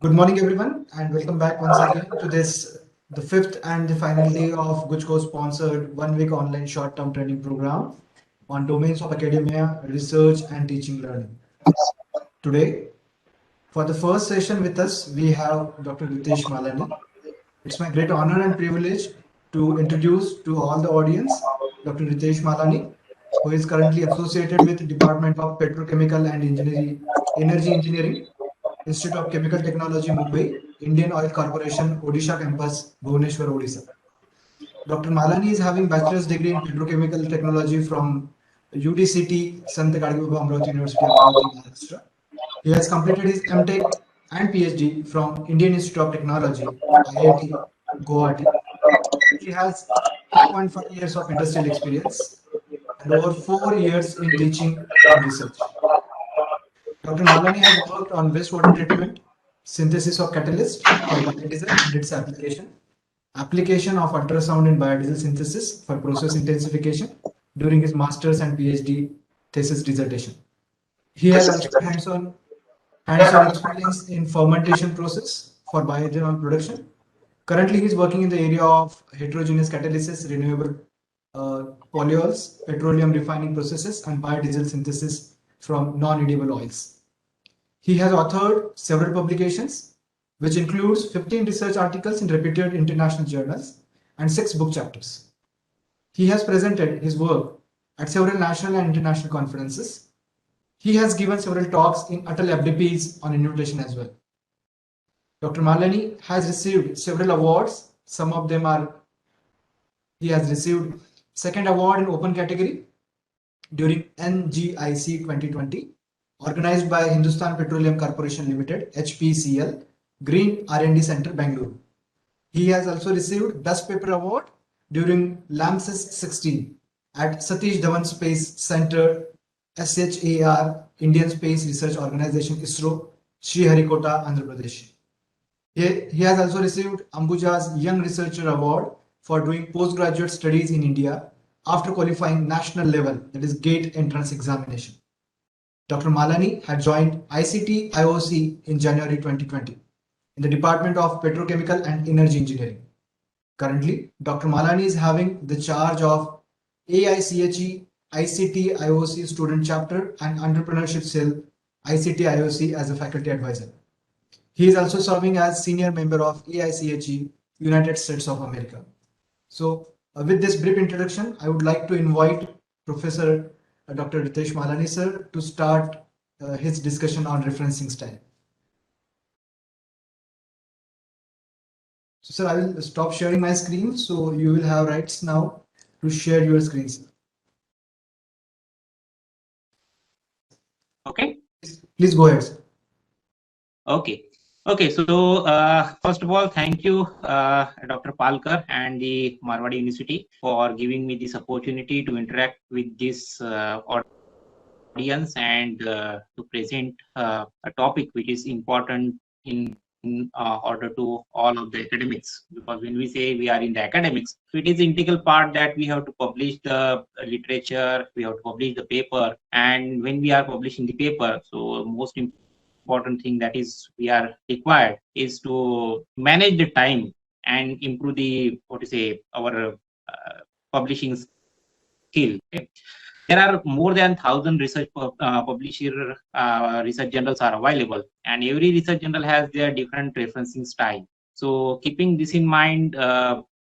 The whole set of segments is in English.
Good morning, everyone, and welcome back once again to the fifth and the final day of GUJCOST sponsored one-week online short-term training program on domains of academia, research, and teaching learning. Today, for the first session with us, we have Dr. Ritesh Malani. It's my great honor and privilege to introduce to all the audience Dr. Ritesh Malani, who is currently associated with the Department of Petrochemical and Energy Engineering, Institute of Chemical Technology, Mumbai, Indian Oil Corporation, Odisha campus, Bhubaneswar, Odisha. Dr. Malani is having bachelor's degree in petrochemical technology from UTCT, Sant Gadgi Baba Amravati University, Amravati, Maharashtra. He has completed his MTech and PhD from Indian Institute of Technology, IIT, Guwahati. He has 2.5 years of industrial experience and over 4 years in teaching and research. Dr. Malani has worked on wastewater treatment, synthesis of catalyst for biodiesel and its application, application of ultrasound in biodiesel synthesis for process intensification during his master's and PhD thesis dissertation. He has also hands-on experience in fermentation process for bioethanol production. Currently, he is working in the area of heterogeneous catalysis, renewable polyols, petroleum refining processes, and biodiesel synthesis from non-edible oils. He has authored several publications, which includes 15 research articles in reputed international journals and 6 book chapters. He has presented his work at several national and international conferences. He has given several talks in Atal FDPs on invitation as well. Dr. Malani has received several awards. Some of them are, he has received second award in open category during NGIC 2020, organized by Hindustan Petroleum Corporation Limited, HPCL, Green R&D Center, Bangalore. He has also received Best Paper Award during LAMSIS 16 at Satish Dhawan Space Center, SHAR, Indian Space Research Organization, ISRO, Sriharikota, Andhra Pradesh. He has also received Ambuja's Young Researcher Award for doing postgraduate studies in India after qualifying national level, that is GATE entrance examination. Dr. Malani had joined ICT IOC in January 2020 in the Department of Petrochemical and Energy Engineering. Currently, Dr. Malani is having the charge of AICHE ICT IOC Student Chapter and Entrepreneurship Cell ICT IOC as a faculty advisor. He is also serving as senior member of AICHE United States of America. So with this brief introduction, I would like to invite Professor Dr. Ritesh Malani sir to start his discussion on referencing style. So sir, I will stop sharing my screen, so you will have rights now to share your screen, sir. Okay. Please go ahead, sir. Okay. So first of all, thank you, Dr. Palkar and the Marwadi University for giving me this opportunity to interact with this audience and to present a topic which is important in order to all of the academics, because when we say we are in the academics, so it is integral part that we have to publish the literature, we have to publish the paper, and when we are publishing the paper, so most important thing that is we are required is to manage the time and improve the our publishing skill. Okay? There are more than 1,000 research publisher research journals are available, and every research journal has their different referencing style. So keeping this in mind,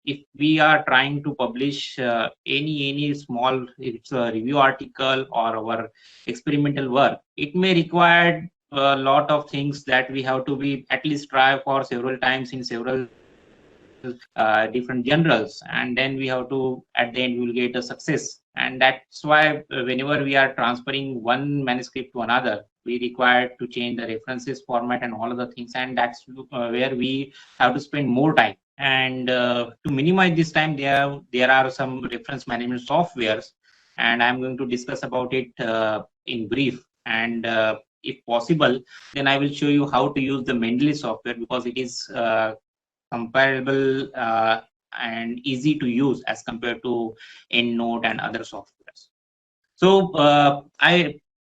if we are trying to publish any small review article or our experimental work, it may require a lot of things that we have to be at least try for several times in several different journals, and then we have to at the end we will get a success. And that's why whenever we are transferring one manuscript to another, we require to change the references format and all of the things, and that's where we have to spend more time. And to minimize this time, there are some reference management softwares, and I'm going to discuss about it in brief. And if possible, then I will show you how to use the Mendeley software, because it is comparable and easy to use as compared to EndNote and other softwares. So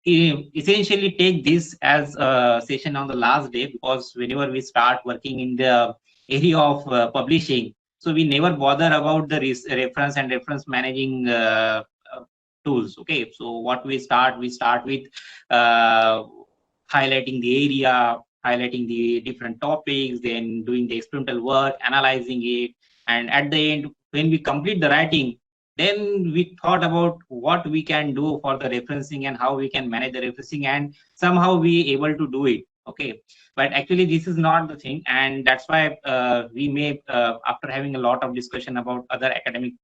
essentially take this as a session on the last day, because whenever we start working in the area of publishing, so we never bother about the reference and reference managing tools. Okay, so what we start with uh, highlighting the area, highlighting the different topics, then doing the experimental work, analyzing it, and at the end, when we complete the writing, then we thought about what we can do for the referencing and how we can manage the referencing, and somehow we able to do it. Okay, but actually this is not the thing, and that's why we may, after having a lot of discussion about other academic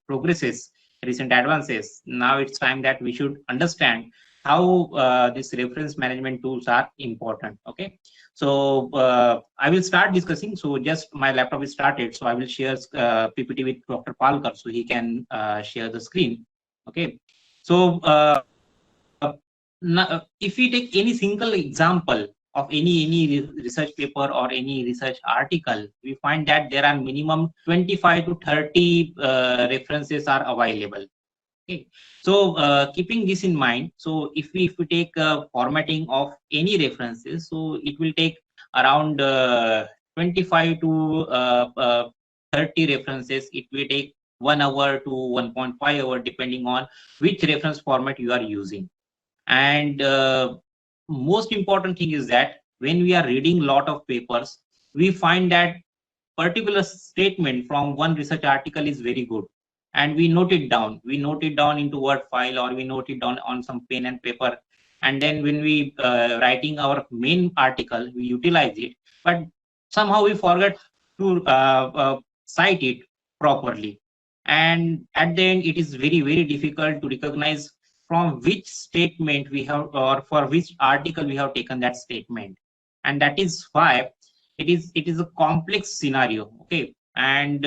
progresses, recent advances, now it's time that we should understand how these reference management tools are important. Okay, so I will start discussing. So just my laptop is started, so I will share PPT with Dr. Palkar so he can share the screen. Okay, so now, if we take any single example of any research paper or any research article, we find that there are minimum 25 to 30 references are available. Okay, so keeping this in mind, so if we take formatting of any references, so it will take around 25 to 30 references. It will take 1 hour to 1.5 hour, depending on which reference format you are using. And most important thing is that when we are reading a lot of papers, we find that particular statement from one research article is very good, and we note it down. We note it down into Word file, or we note it down on some pen and paper, and then when we writing our main article, we utilize it, but somehow we forget to cite it properly, and at the end it is very difficult to recognize from which statement we have, or for which article we have taken that statement. And that is why it is a complex scenario. Okay, and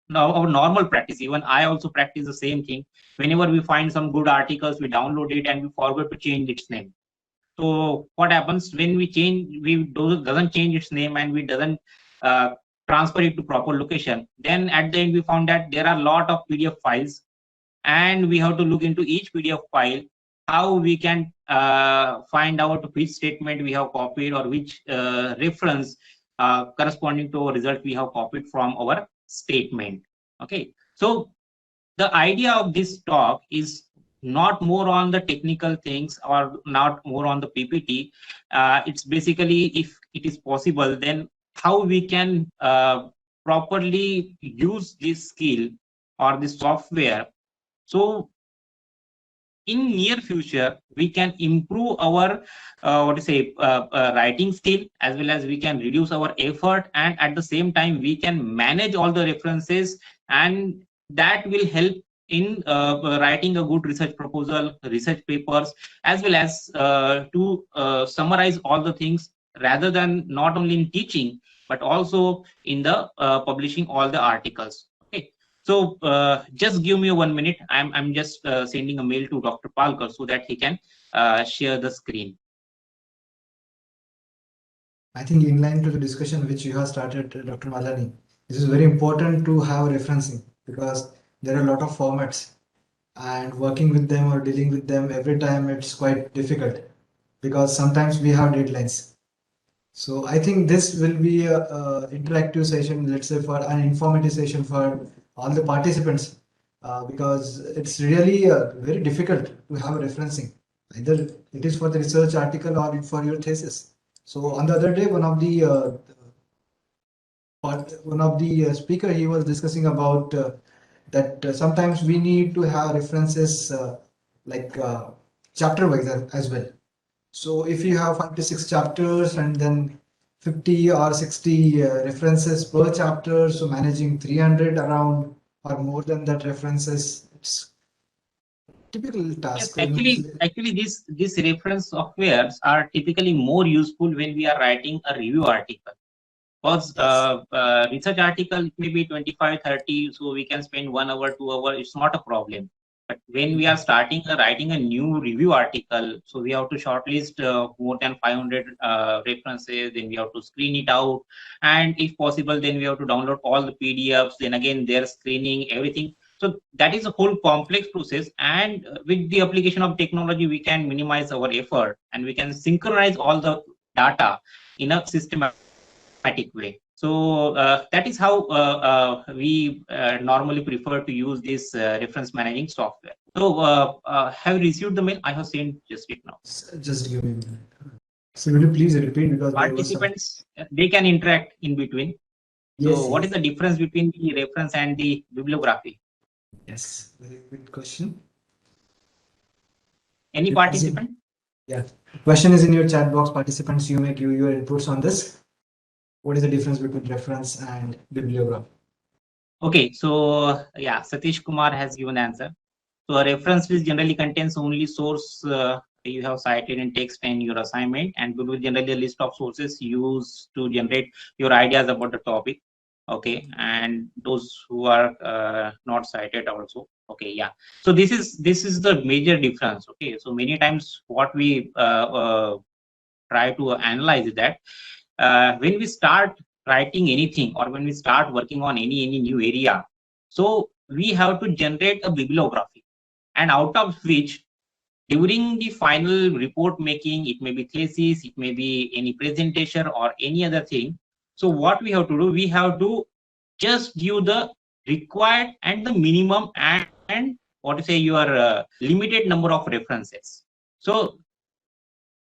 now our normal practice, even I also practice the same thing. Whenever we find some good articles, we download it and we forget to change its name. So what happens when we change, we doesn't change its name, and we doesn't uh, transfer it to proper location, then at the end we found that there are a lot of PDF files, and we have to look into each PDF file, how we can find out which statement we have copied, or which reference corresponding to our result we have copied from our statement. Okay, so the idea of this talk is not more on the technical things, or not more on the PPT. It's basically, if it is possible, then how we can properly use this skill or this software, so in near future we can improve our writing skill, as well as we can reduce our effort, and at the same time we can manage all the references, and that will help in writing a good research proposal, research papers, as well as to summarize all the things, rather than not only in teaching but also in the publishing all the articles. Okay, so just give me 1 minute. I'm just sending a mail to Dr. Palkar so that he can share the screen. I think in line to the discussion which you have started, Dr. Malani, this is very important to have referencing, because there are a lot of formats, and working with them or dealing with them every time it's quite difficult, because sometimes we have deadlines. So I think this will be a interactive session, let's say for an informative session for all the participants, because it's really very difficult to have a referencing. Either it is for the research article or for your thesis. So on the other day, one of the speaker, he was discussing about that sometimes we need to have references like chapter wise as well. So if you have 5 to 6 chapters and then 50 or 60 references per chapter, so managing 300 around or more than that references, it's typical Yes, task. actually, these reference softwares are typically more useful when we are writing a review article. Because Yes. research article may be 25, 30, so we can spend 1 hour, 2 hours. It's not a problem. But when we are starting writing a new review article, so we have to shortlist more than 500 references, then we have to screen it out, and if possible, then we have to download all the PDFs. Then again, their screening, everything. So that is a whole complex process, and with the application of technology, we can minimize our effort and we can synchronize all the data in a systematic way. So that is how we normally prefer to use this reference managing software. So have you received the mail? I have sent just it now. Just give me a minute. So will you please repeat, because there was some... Participants, they can interact in between. Yes, So what yes. is the difference between the reference and the bibliography? Yes, very good question. Any It is in, participant? yeah. Question is in your chat box. Participants, you may give your inputs on this. What is the difference between reference and bibliography? Okay, so yeah, Satish Kumar has given answer. So a reference list generally contains only source you have cited in text in your assignment, and will be generally a list of sources used to generate your ideas about the topic. Okay, and those who are not cited also. Okay, yeah. So this is the major difference. Okay, so many times what we try to analyze is that when we start writing anything or when we start working on any new area, so we have to generate a bibliography, and out of which during the final report making, it may be thesis, it may be any presentation or any other thing. So what we have to do, we have to just give the required and the minimum and what to say your limited number of references. So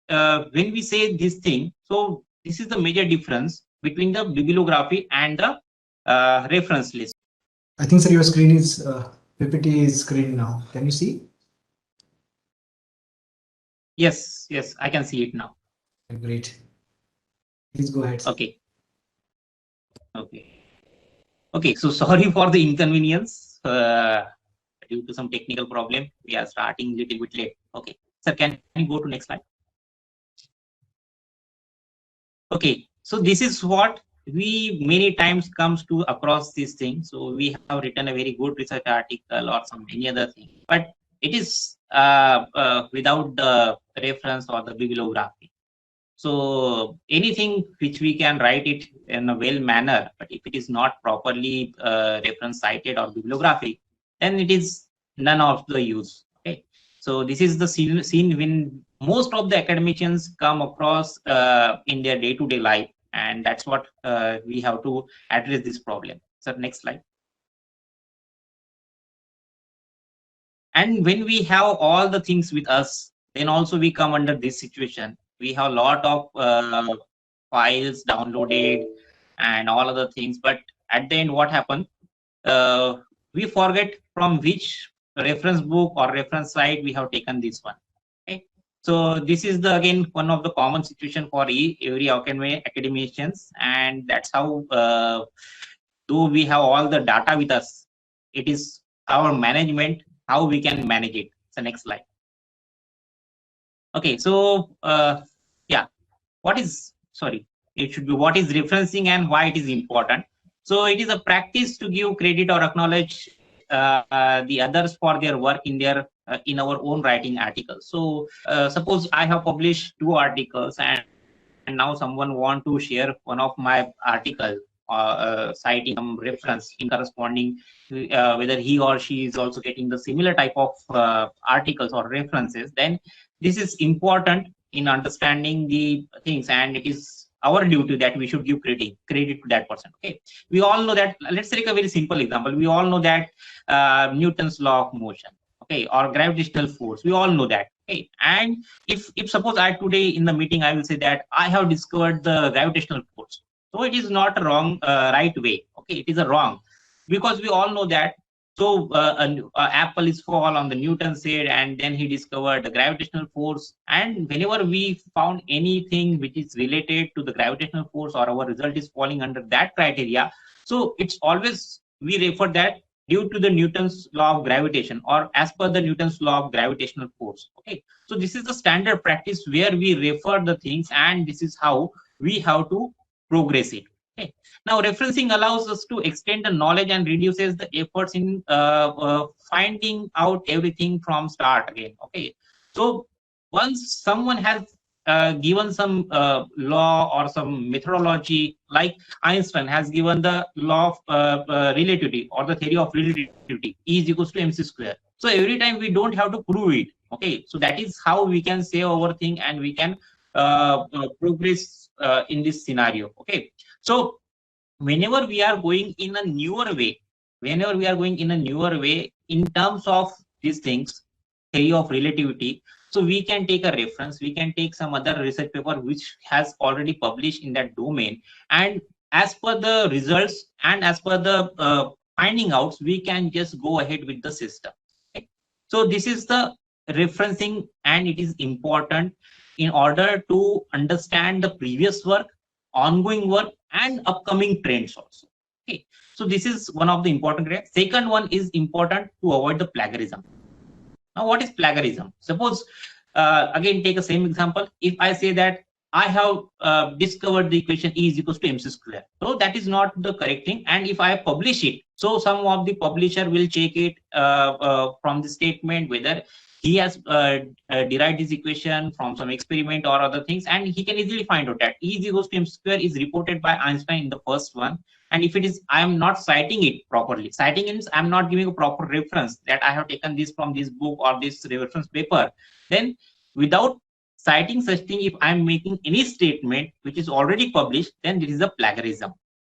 when we say this thing, so this is the major difference between the bibliography and the reference list. I think, sir, your screen is PPT is screen now. Can you see? Yes, I can see it now. Great. Please go ahead, sir. Okay. So sorry for the inconvenience. Due to some technical problem, we are starting a little bit late. Okay, sir, can you go to next slide? Okay, so this is what we many times comes to across this thing. So we have written a very good research article or some any other thing, but it is without the reference or the bibliography. So anything which we can write it in a well manner, but if it is not properly reference cited or bibliography, then it is none of the use. Okay, so this is the scene when most of the academicians come across in their day-to-day life, and that's what we have to address this problem. So next slide. And when we have all the things with us, then also we come under this situation. We have a lot of files downloaded and all other things, but at the end what happened, we forget from which reference book or reference site we have taken this one. Okay, so this is the again one of the common situation for every academicians, and that's how though we have all the data with us, it is our management how we can manage it. So next slide. Okay, so yeah, it should be what is referencing and why it is important. So it is a practice to give credit or acknowledge the others for their work in their in our own writing articles. So suppose I have published 2 articles, and now someone want to share one of my article citing some reference in corresponding whether he or she is also getting the similar type of articles or references, then this is important in understanding the things, and it is our duty that we should give credit to that person. Okay, we all know that. Let's take a very simple example. We all know that Newton's law of motion, okay, or gravitational force, we all know that. Okay, and if suppose I today in the meeting I will say that I have discovered the gravitational force, so it is not a wrong right way. Okay, it is a wrong, because we all know that. So apple is fall on the Newton's head, and then he discovered the gravitational force, and whenever we found anything which is related to the gravitational force or our result is falling under that criteria, so it's always we refer that due to the Newton's law of gravitation or as per the Newton's law of gravitational force. Okay, so this is the standard practice where we refer the things, and this is how we have to progress it. Okay, now referencing allows us to extend the knowledge and reduces the efforts in finding out everything from start again. Okay, so once someone has given some law or some methodology, like Einstein has given the law of relativity or the theory of relativity, E is equals to mc square. So every time we don't have to prove it. Okay, so that is how we can say our thing and we can progress in this scenario. Okay, so whenever we are going in a newer way, in terms of these things, theory of relativity, so we can take a reference, we can take some other research paper which has already published in that domain, and as per the results and as per the finding outs, we can just go ahead with the system. Okay? So this is the referencing, and it is important in order to understand the previous work, ongoing work, and upcoming trends also. Okay, so this is one of the important areas. Second one is important to avoid the plagiarism. Now, what is plagiarism? Suppose, again, take the same example. If I say that I have discovered the equation E is equals to mc square, so that is not the correct thing. And if I publish it, so some of the publisher will check it from the statement whether he has derived this equation from some experiment or other things, and he can easily find out that E is equals to mc square is reported by Einstein in the first one. And if it is, I am not citing it properly. Citing means I am not giving a proper reference that I have taken this from this book or this reference paper. Then, without citing such thing, if I am making any statement which is already published, then this is a plagiarism.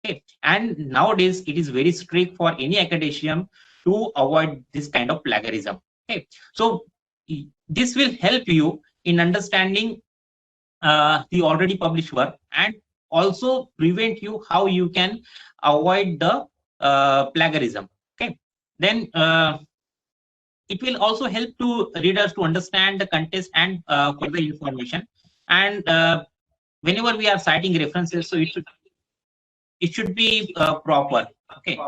Okay, and nowadays it is very strict for any academician to avoid this kind of plagiarism. Okay, so this will help you in understanding the already published work, and also prevent you how you can avoid the plagiarism. Okay, then it will also help to readers to understand the context and further information. And whenever we are citing references, so it should be proper. Okay,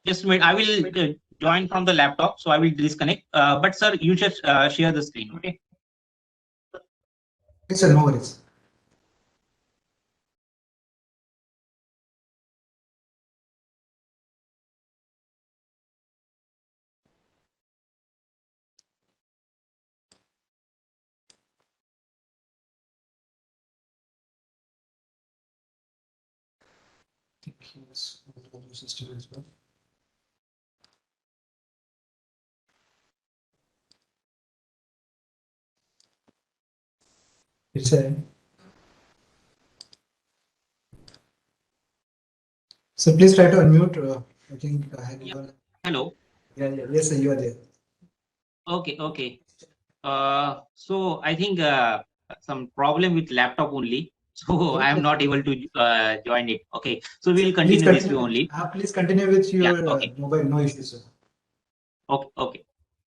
just a minute, I will join from the laptop, so I will disconnect. But sir, you should share the screen. Okay. Yes, sir, no worries. Yes, system as well. It's a. So please try to unmute. I think I have. Yeah. Hello. Yeah. Yes, sir, you are there. Okay. So I think some problem with laptop only. So I am not able to join it. Okay. So we'll continue this way only. Please continue with your okay. mobile. No issues, sir. Okay.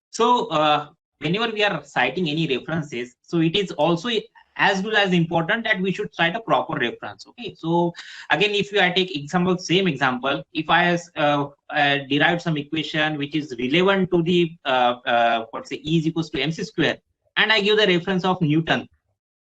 So whenever we are citing any references, so it is also as well as important that we should cite a proper reference. Okay. So again, if I take example, same example, if I derived some equation which is relevant to the let's say E is equals to mc square, and I give the reference of Newton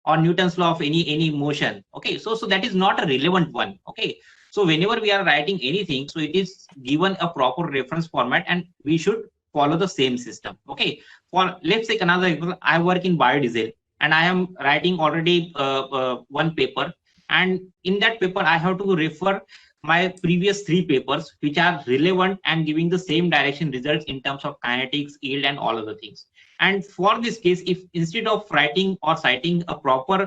or Newton's law of any motion. Okay, so that is not a relevant one. Okay, so whenever we are writing anything, so it is given a proper reference format, and we should follow the same system. Okay, for let's take another example. I work in biodiesel, and I am writing already one paper, and in that paper I have to refer my previous 3 papers which are relevant and giving the same direction results in terms of kinetics, yield, and all other things. And for this case, if instead of writing or citing a proper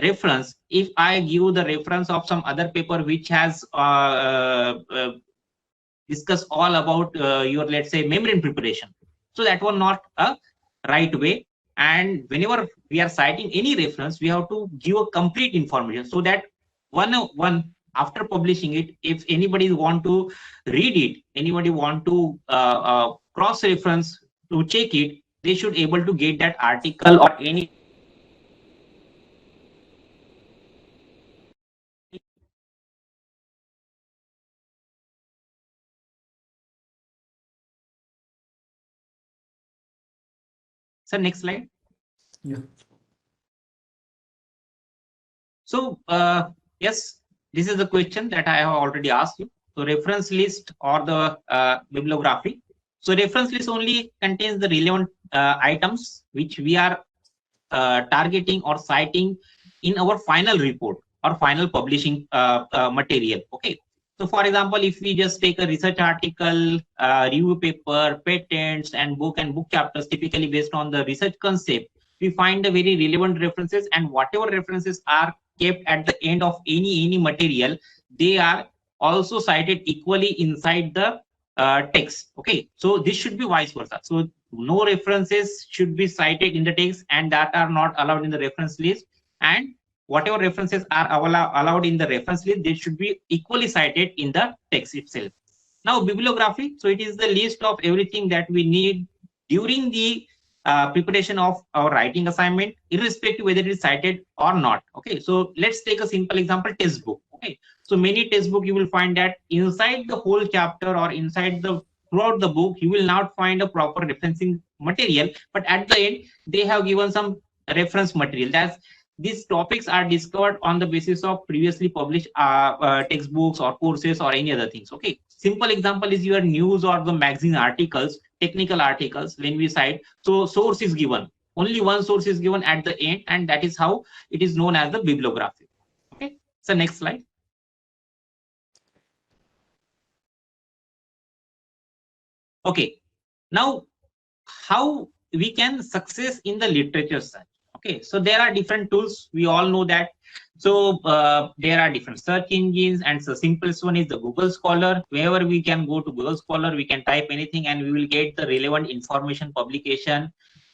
reference, if I give the reference of some other paper which has discussed all about your, let's say, membrane preparation, so that was not a right way. And whenever we are citing any reference, we have to give a complete information, so that one after publishing it, if anybody want to read it, anybody want to cross reference to check it, they should able to get that article or any. So next slide. Yeah. So yes, this is the question that I have already asked you. So reference list or the bibliography. So reference list only contains the relevant items which we are targeting or citing in our final report or final publishing material. Okay. So for example, if we just take a research article, review paper, patents, and book chapters, typically based on the research concept, we find the very relevant references, and whatever references are kept at the end of any material, they are also cited equally inside the text. Okay, so this should be vice versa. So no references should be cited in the text and that are not allowed in the reference list, and whatever references are allowed in the reference list, they should be equally cited in the text itself. Now bibliography, so it is the list of everything that we need during the preparation of our writing assignment, irrespective whether it is cited or not. Okay, so let's take a simple example, textbook. Okay, so many textbook you will find that inside the whole chapter or inside the throughout the book you will not find a proper referencing material, but at the end they have given some reference material. That's these topics are discovered on the basis of previously published textbooks or courses or any other things. Okay, simple example is your news or the magazine articles, technical articles. When we cite, so source is given, only one source is given at the end, and that is how it is known as the bibliography. Okay, so next slide. Okay, now how we can success in the literature search. Okay, so there are different tools, we all know that. So there are different search engines, and the simplest one is the Google Scholar. Wherever we can go to Google Scholar, we can type anything and we will get the relevant information publication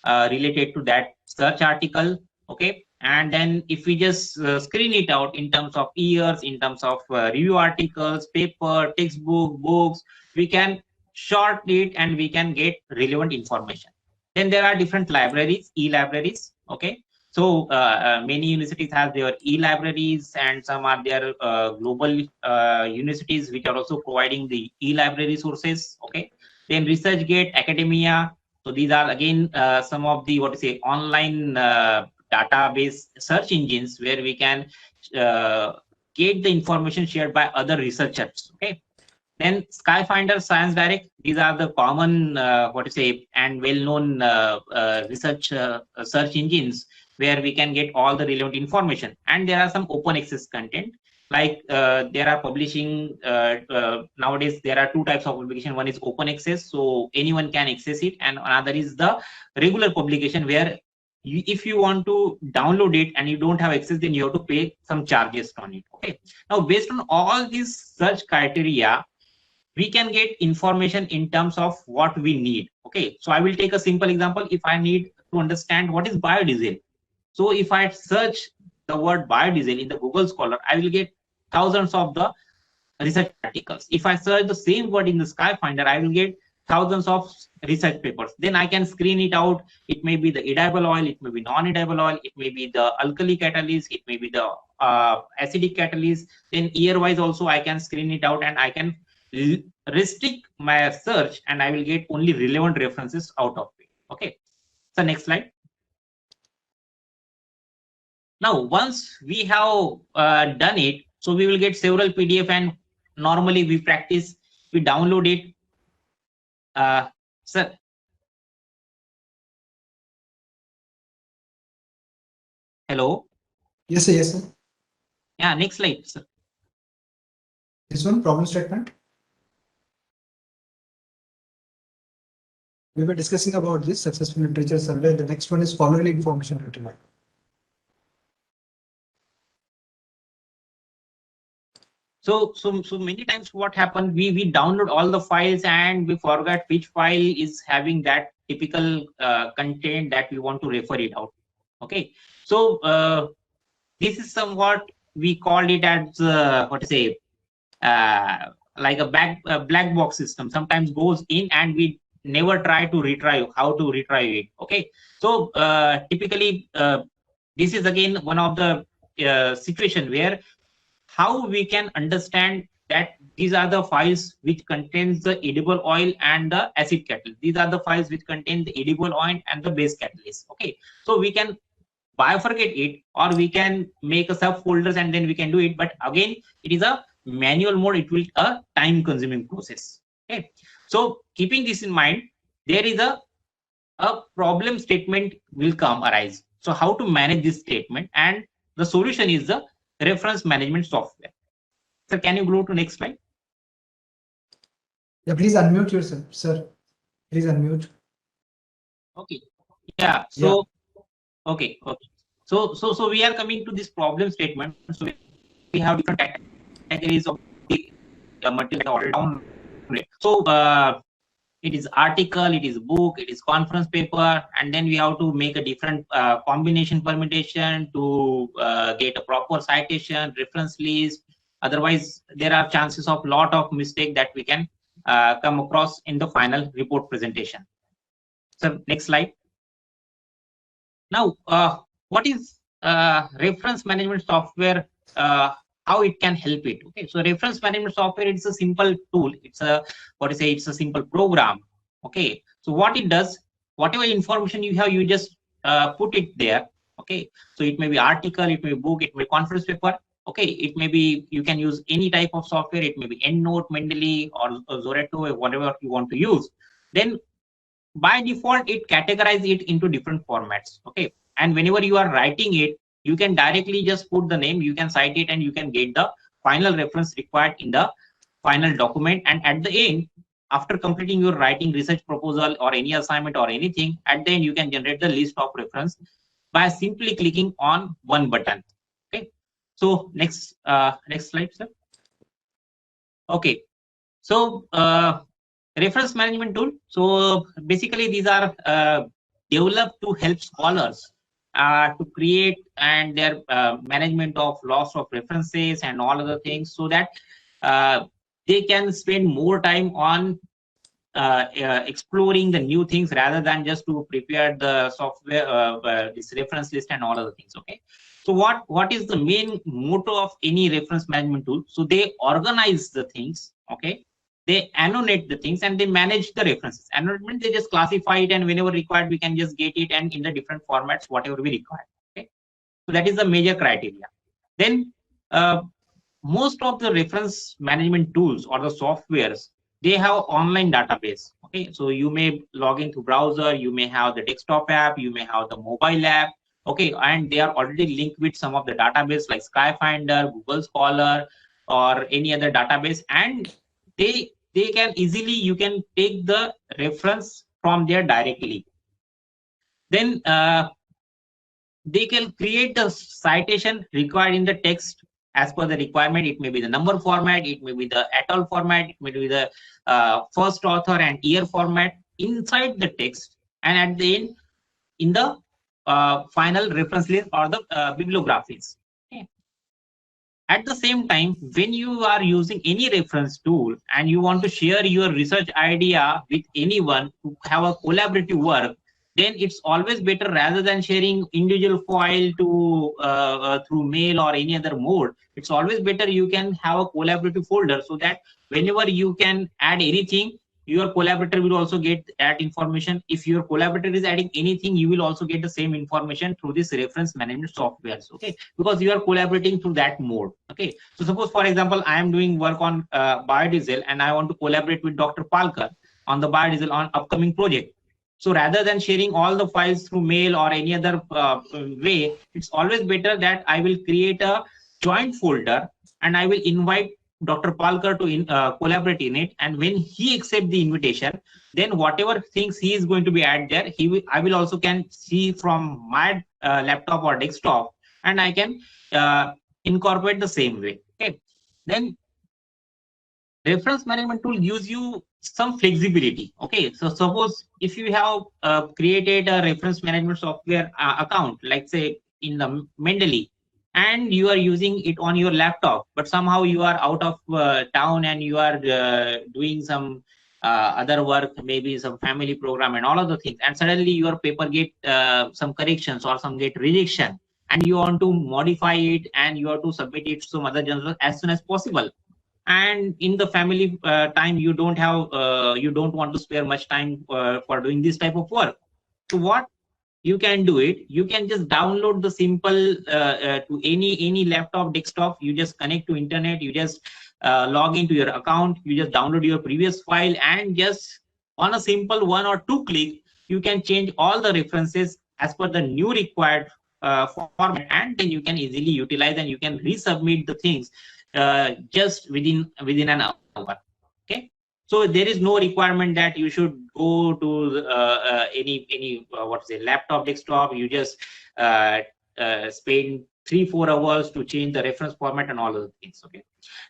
related to that search article. Okay, and then if we just screen it out in terms of years, in terms of review articles, paper, textbook, books, we can short it and we can get relevant information. Then there are different libraries, e-libraries. Okay, so many universities have their e-libraries, and some are their global universities which are also providing the e-library sources. Okay, then ResearchGate, academia. So these are again some of the online database search engines where we can get the information shared by other researchers. Okay, then Skyfinder, Science Direct, these are the common and well-known research search engines where we can get all the relevant information. And there are some open access content, like there are publishing nowadays. There are two types of publication. One is open access, so anyone can access it, and another is the regular publication where if you want to download it and you don't have access, then you have to pay some charges on it. Okay, now based on all these search criteria, we can get information in terms of what we need. Okay, so I will take a simple example. If I need to understand what is biodiesel, so if I search the word biodiesel in the Google Scholar, I will get thousands of the research articles. If I search the same word in the Skyfinder, I will get thousands of research papers. Then I can screen it out. It may be the edible oil, it may be non-edible oil, it may be the alkali catalyst, it may be the acidic catalyst. Then year wise also I can screen it out, and I can restrict my search, and I will get only relevant references out of it. Okay, so next slide. Now once we have done it, so we will get several PDF, and normally we practice, we download it. Sir, hello. Yes, sir. Yes, sir. Yeah, next slide, sir. This one, problem statement. We were discussing about this successful literature survey. The next one is following information retrieval. So many times what happened, we download all the files and we forgot which file is having that typical content that we want to refer it out. Okay, so this is somewhat we called it as like a black box system. Sometimes goes in and we never try to retrieve how to retrieve it. Okay, so typically this is again one of the situation where how we can understand that these are the files which contains the edible oil and the acid catalyst. These are the files which contain the edible oil and the base catalyst. Okay, so we can bifurcate it, or we can make a subfolders and then we can do it. But again, it is a manual mode. It will a time consuming process. Okay, So keeping this in mind, there is a problem statement will come arise. So how to manage this statement, and the solution is the reference management software. So can you go to next slide? Yeah, please unmute yourself, sir. Please unmute. Okay. Yeah. Yeah. So okay. Okay. So we are coming to this problem statement. So we have different categories of the material down. So it is article, it is book, it is conference paper, and then we have to make a different combination permutation to get a proper citation, reference list. Otherwise, there are chances of lot of mistake that we can come across in the final report presentation. So next slide. Now, what is reference management software? How it can help it? Okay, so reference management software, it's a simple tool. It's a it's a simple program. Okay, so what it does, whatever information you have, you just put it there. Okay, so it may be article, it may be book, it may be conference paper. Okay, it may be, you can use any type of software. It may be EndNote, Mendeley, or Zoreto, whatever you want to use. Then by default it categorizes it into different formats. Okay, and whenever you are writing it, you can directly just put the name, you can cite it, and you can get the final reference required in the final document. And at the end, after completing your writing, research proposal, or any assignment or anything, at the end you can generate the list of reference by simply clicking on one button. Okay, so next slide, sir. Okay, so reference management tool. So basically these are developed to help scholars to create and their management of loss of references and all other things, so that they can spend more time on exploring the new things rather than just to prepare the software, this reference list and all other things. Okay, so what is the main motto of any reference management tool? So they organize the things. Okay, they annotate the things, and they manage the references. Annotation, they just classify it, and whenever required we can just get it, and in the different formats whatever we require. Okay, so that is the major criteria. Then most of the reference management tools or the softwares, they have online database. Okay, so you may log into browser, you may have the desktop app, you may have the mobile app. Okay, and they are already linked with some of the database like Skyfinder, Google Scholar, or any other database, and they can easily, you can take the reference from there directly. Then they can create the citation required in the text as per the requirement. It may be the number format, it may be the et al format, it may be the first author and year format inside the text, and at the end in the final reference list or the bibliographies. Okay. At the same time, when you are using any reference tool and you want to share your research idea with anyone to have a collaborative work, then it's always better, rather than sharing individual file to through mail or any other mode. It's always better you can have a collaborative folder, so that whenever you can add anything, your collaborator will also get that information. If your collaborator is adding anything, you will also get the same information through this reference management softwares. Okay, because you are collaborating through that mode. Okay, so suppose for example I am doing work on biodiesel, and I want to collaborate with Dr. Palkar on the biodiesel on upcoming project. So rather than sharing all the files through mail or any other way, it's always better that I will create a joint folder, and I will invite Dr. Palkar to collaborate in it. And when he accepts the invitation, then whatever things he is going to be added there, I will also can see from my laptop or desktop, and I can incorporate the same way. Okay, then reference management tool gives you some flexibility. Okay, so suppose if you have created a reference management software account, like say in the Mendeley, and you are using it on your laptop, but somehow you are out of town and you are doing some other work, maybe some family program and all of the things, and suddenly your paper get some corrections or some get rejection, and you want to modify it and you have to submit it to some other journal as soon as possible. And in the family time, you don't have you don't want to spare much time for doing this type of work. So what you can do it, you can just download the simple to any laptop, desktop. You just connect to internet, you just log into your account, you just download your previous file, and just on a simple 1 or 2 click, you can change all the references as per the new required format, and then you can easily utilize and you can resubmit the things just within an hour. Okay, so there is no requirement that you should go to any laptop, desktop. You just spend 3-4 hours to change the reference format and all of the things. Okay,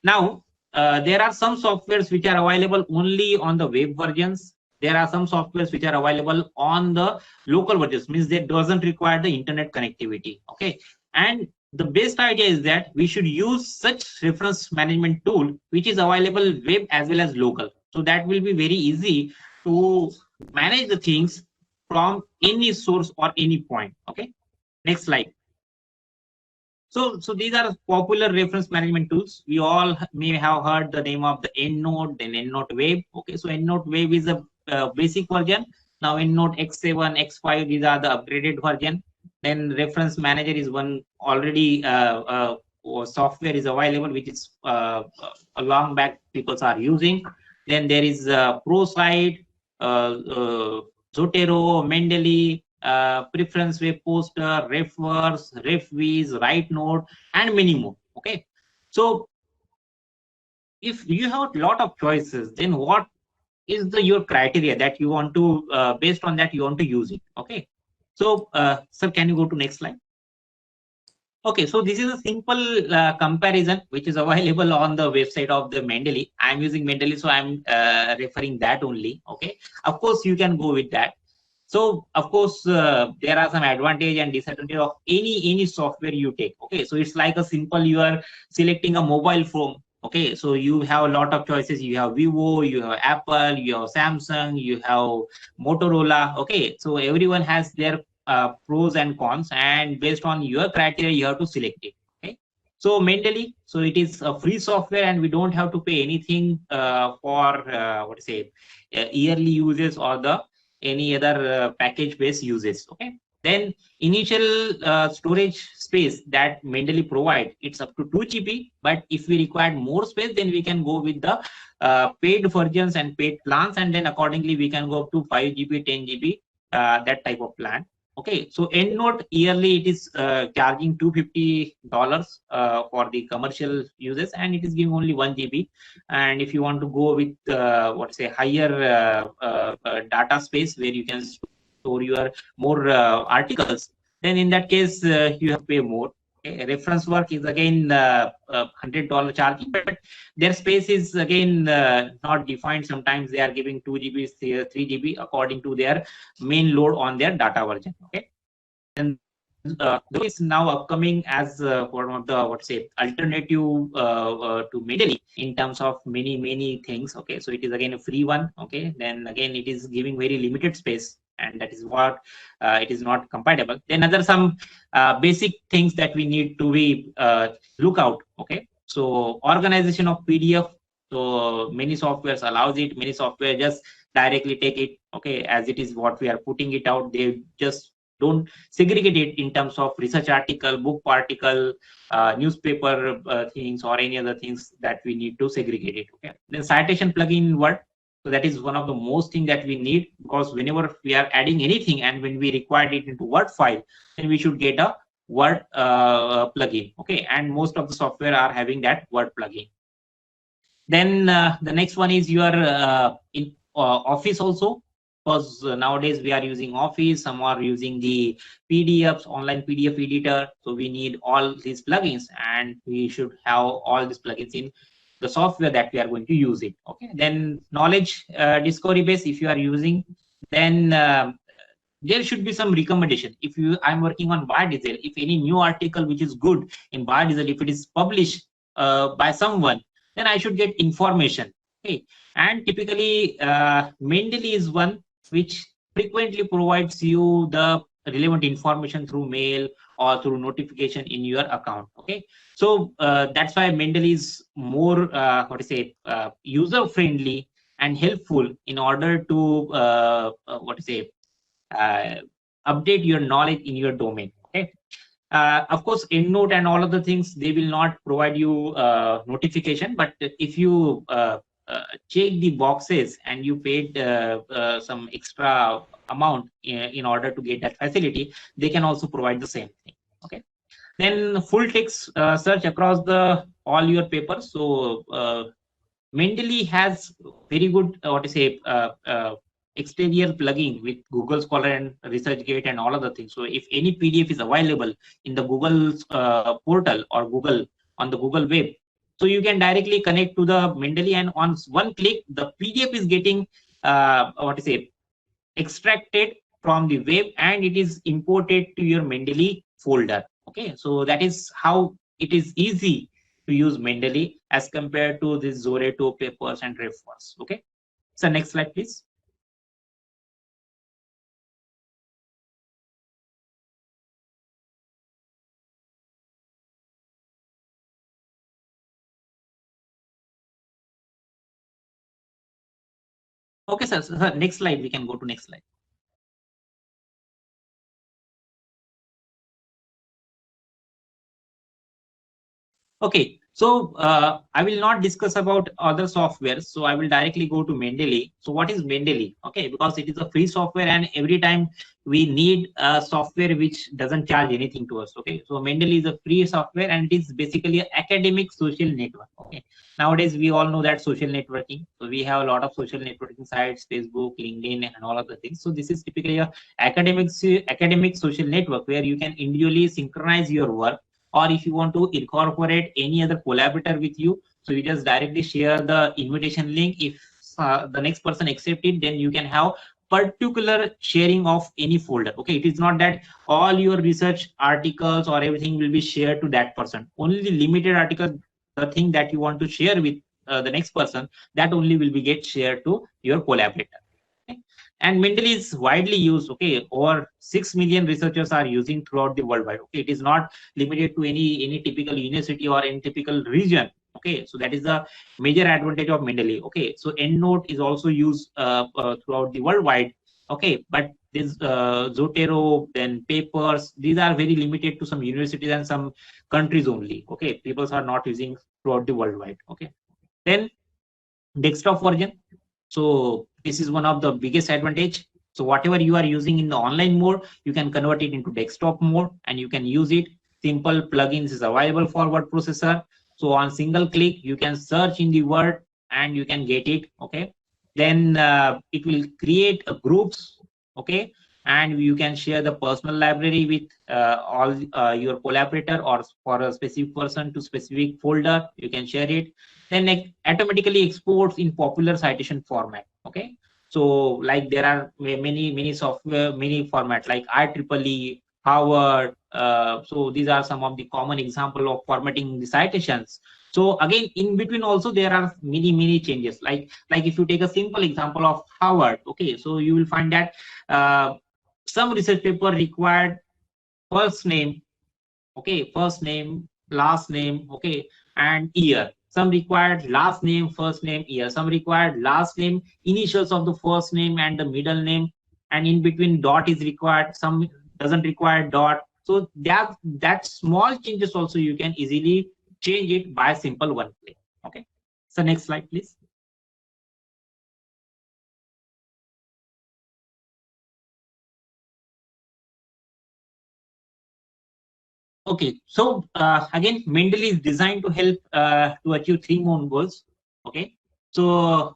now there are some softwares which are available only on the web versions. There are some softwares which are available on the local versions, means that doesn't require the internet connectivity. Okay, and the best idea is that we should use such reference management tool which is available web as well as local. So that will be very easy to manage the things from any source or any point. Okay, next slide. So these are popular reference management tools. We all may have heard the name of the EndNote, then EndNote Web. Okay, so EndNote Web is a basic version. Now EndNote X7, X5, these are the upgraded version. Then Reference Manager is one already software is available, which is a long back people are using. Then there is ProSite, Zotero, Mendeley, Preference Web Poster, RefWorks, RefWiz, WriteNote, and many more. Okay, so if you have a lot of choices, then what is your criteria that you want to based on that you want to use it? Okay, so sir, can you go to next slide? Okay, so this is a simple comparison which is available on the website of the Mendeley. I'm using Mendeley, so I'm referring that only. Okay, of course you can go with that. So of course there are some advantage and disadvantage of any software you take. Okay, so it's like a simple, you are selecting a mobile phone. Okay, so you have a lot of choices. You have Vivo, you have Apple, you have Samsung, you have Motorola. Okay, so everyone has their pros and cons, and based on your criteria you have to select it. Okay, so Mendeley, so it is a free software and we don't have to pay anything for yearly uses or the any other package based uses. Okay, then initial storage space that Mendeley provide, it's up to 2 GB, but if we require more space, then we can go with the paid versions and paid plans, and then accordingly we can go up to 5 GB, 10 GB, that type of plan. Okay, so EndNote yearly it is charging $250 for the commercial uses, and it is giving only 1 GB. And if you want to go with higher data space where you can store your more articles, then in that case you have to pay more. Okay. Reference work is again $100 charging, but their space is again not defined. Sometimes they are giving 2 GB, 3 GB according to their main load on their data version. Okay, and is now upcoming as one of the alternative to Mendeley in terms of many things. Okay, so it is again a free one. Okay, then again it is giving very limited space, and that is what it is not compatible. Then other some basic things that we need to be look out. Okay, so organization of PDF. So many softwares allows it, many software just directly take it, okay, as it is what we are putting it out. They just don't segregate it in terms of research article, book article, newspaper things, or any other things that we need to segregate it. Okay, then citation plugin in Word. So that is one of the most thing that we need, because whenever we are adding anything and when we require it into Word file, then we should get a Word plugin. Okay, and most of the software are having that Word plugin. Then the next one is your in Office also, because nowadays we are using Office, some are using the PDFs, online PDF editor. So we need all these plugins, and we should have all these plugins in the software that we are going to use it. Okay, then knowledge discovery base, if you are using, then there should be some recommendation. If I'm working on BioDiesel, if any new article which is good in BioDiesel, if it is published by someone, then I should get information. Okay, and typically Mendeley is one which frequently provides you the relevant information through mail or through notification in your account. Okay, so that's why Mendeley is more user friendly and helpful in order to update your knowledge in your domain. Okay, Of course, EndNote and all of the things, they will not provide you notification, but if you check the boxes and you paid some extra amount in order to get that facility, they can also provide the same thing. Okay. Then full text search across the all your papers. So Mendeley has very good what to say exterior plugin with Google Scholar and ResearchGate and all other things. So if any PDF is available in the Google portal or Google on the Google web, so you can directly connect to the Mendeley, and on one click the PDF is getting what to say extracted from the web and it is imported to your Mendeley folder. Okay, so that is how it is easy to use Mendeley as compared to this Zoreto papers and refers. Okay, so next slide, please. Okay, sir. So, next slide. We can go to next slide. Okay, so I will not discuss about other softwares. So I will directly go to Mendeley. So what is Mendeley? Okay, because it is a free software and every time we need a software which doesn't charge anything to us. Okay, so Mendeley is a free software and it is basically an academic social network. Okay, nowadays we all know that social networking. So we have a lot of social networking sites, Facebook, LinkedIn, and all of the things. So this is typically a academic social network where you can individually synchronize your work, or if you want to incorporate any other collaborator with you, so you just directly share the invitation link. If the next person accept it, then you can have particular sharing of any folder. Okay, it is not that all your research articles or everything will be shared to that person. Only the limited article, the thing that you want to share with the next person, that only will be get shared to your collaborator. Okay? And Mendeley is widely used. Okay, over 6 million researchers are using throughout the worldwide. Okay, it is not limited to any typical university or any typical region. Okay, so that is the major advantage of Mendeley. Okay, so EndNote is also used throughout the worldwide. Okay, but this Zotero, then papers, these are very limited to some universities and some countries only. Okay, people are not using throughout the worldwide. Okay, then desktop version. So this is one of the biggest advantage. So whatever you are using in the online mode, you can convert it into desktop mode and you can use it. Simple plugins is available for word processor. So on single click, you can search in the word and you can get it. Okay. Then it will create a groups. Okay. And you can share the personal library with all your collaborator, or for a specific person to specific folder, you can share it. Then it automatically exports in popular citation format. Okay, so like there are many software, many format like IEEE, Harvard. So these are some of the common example of formatting the citations. So again, in between also there are many changes. Like if you take a simple example of Harvard. Okay, so you will find that some research paper required first name, okay, first name, last name, okay, and year. Some required last name, first name, year. Some required last name, initials of the first name and the middle name, and in between dot is required. Some doesn't require dot. So that small changes also you can easily change it by a simple one click. Okay, so next slide, please. Okay, so again, Mendeley is designed to help to achieve three more goals. Okay, so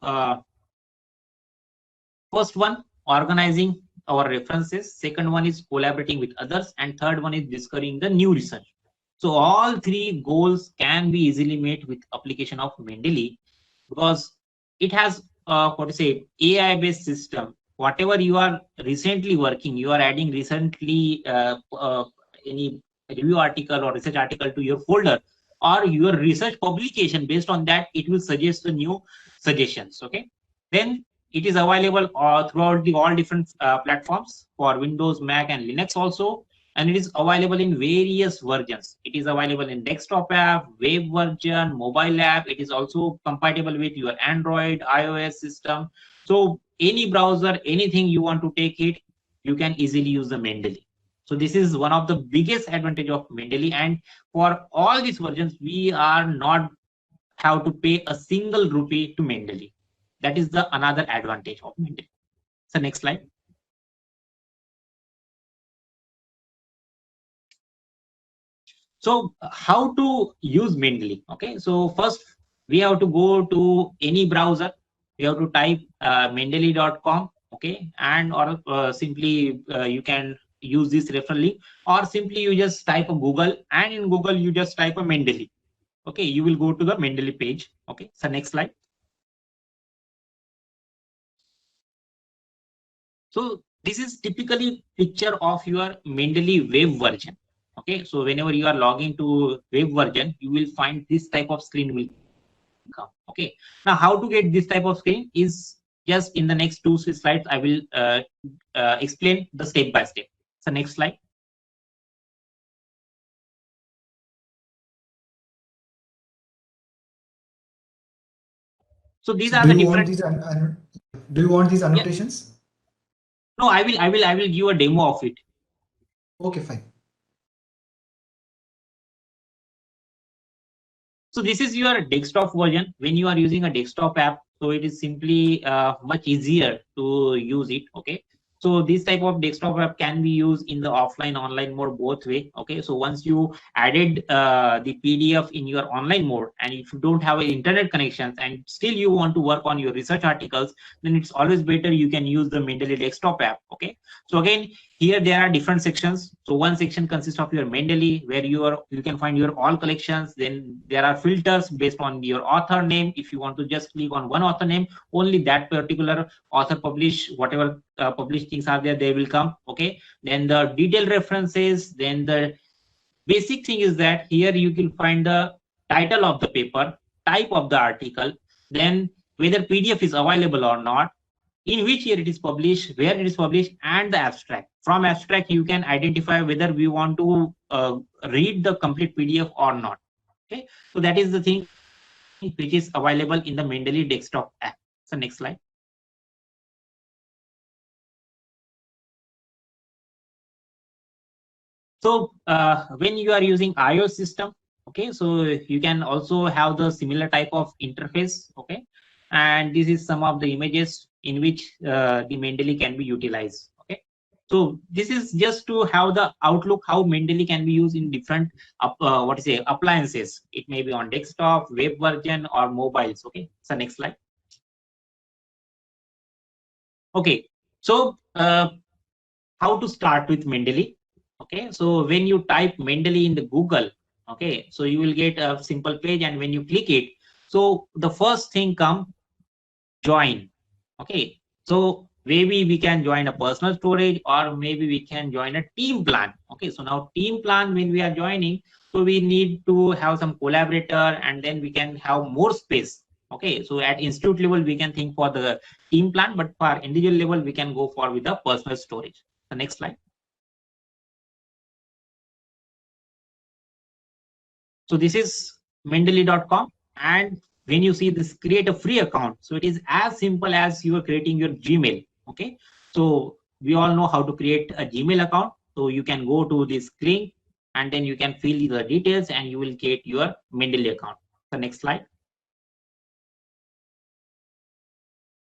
first one, organizing our references. Second one is collaborating with others, and third one is discovering the new research. So all three goals can be easily met with application of Mendeley, because it has what to say AI based system. Whatever you are recently working, you are adding recently any review article or research article to your folder, or your research publication. Based on that, it will suggest the new suggestions. Okay, then it is available throughout the all different platforms for Windows, Mac, and Linux also, and it is available in various versions. It is available in desktop app, web version, mobile app. It is also compatible with your Android, iOS system. So any browser, anything you want to take it, you can easily use the Mendeley. So this is one of the biggest advantage of Mendeley, and for all these versions, we are not have to pay a single rupee to Mendeley. That is the another advantage of Mendeley. So next slide. So how to use Mendeley? Okay, so first we have to go to any browser. We have to type mendeley.com. Okay, and or simply you can use this referral link, or simply you just type a Google, and in Google you just type a Mendeley. Okay, you will go to the Mendeley page. Okay, so next slide. So this is typically picture of your Mendeley web version. Okay, so whenever you are logging to web version, you will find this type of screen will come. Okay, now how to get this type of screen is just in the next two slides. I will explain the step by step. So next slide. So these So are do the you want different. these do you want these Yeah. annotations? No, I will give a demo of it. Okay, fine. So this is your desktop version. When you are using a desktop app, so it is simply much easier to use it. Okay. So this type of desktop app can be used in the offline, online mode, both way. Okay. So once you added the PDF in your online mode, and if you don't have an internet connections and still you want to work on your research articles, then it's always better you can use the Mendeley desktop app. Okay. So again, here there are different sections. So one section consists of your Mendeley, where you can find your all collections. Then there are filters based on your author name. If you want to just click on one author name, only that particular author publish whatever published things are there, they will come. Okay. Then the detailed references. Then the basic thing is that here you can find the title of the paper, type of the article, then whether PDF is available or not, in which year it is published, where it is published, and the abstract. From abstract, you can identify whether we want to read the complete PDF or not. Okay, so that is the thing which is available in the Mendeley desktop app. So next slide. So when you are using iOS system, okay, so you can also have the similar type of interface. Okay, and this is some of the images in which the Mendeley can be utilized. Okay, so this is just to have the outlook how Mendeley can be used in different appliances. It may be on desktop, web version, or mobiles. Okay, so next slide. Okay, so how to start with Mendeley? Okay, so when you type Mendeley in the Google, okay, so you will get a simple page, and when you click it, so the first thing come join. Okay, so maybe we can join a personal storage, or maybe we can join a team plan. Okay, so now team plan, when we are joining, so we need to have some collaborator, and then we can have more space. Okay, so at institute level we can think for the team plan, but for individual level we can go for with the personal storage. The next slide. So this is mendeley.com, and when you see this create a free account, so it is as simple as you are creating your Gmail. Okay, so we all know how to create a Gmail account. So you can go to this link, and then you can fill the details, and you will get your Mendeley account. The next slide.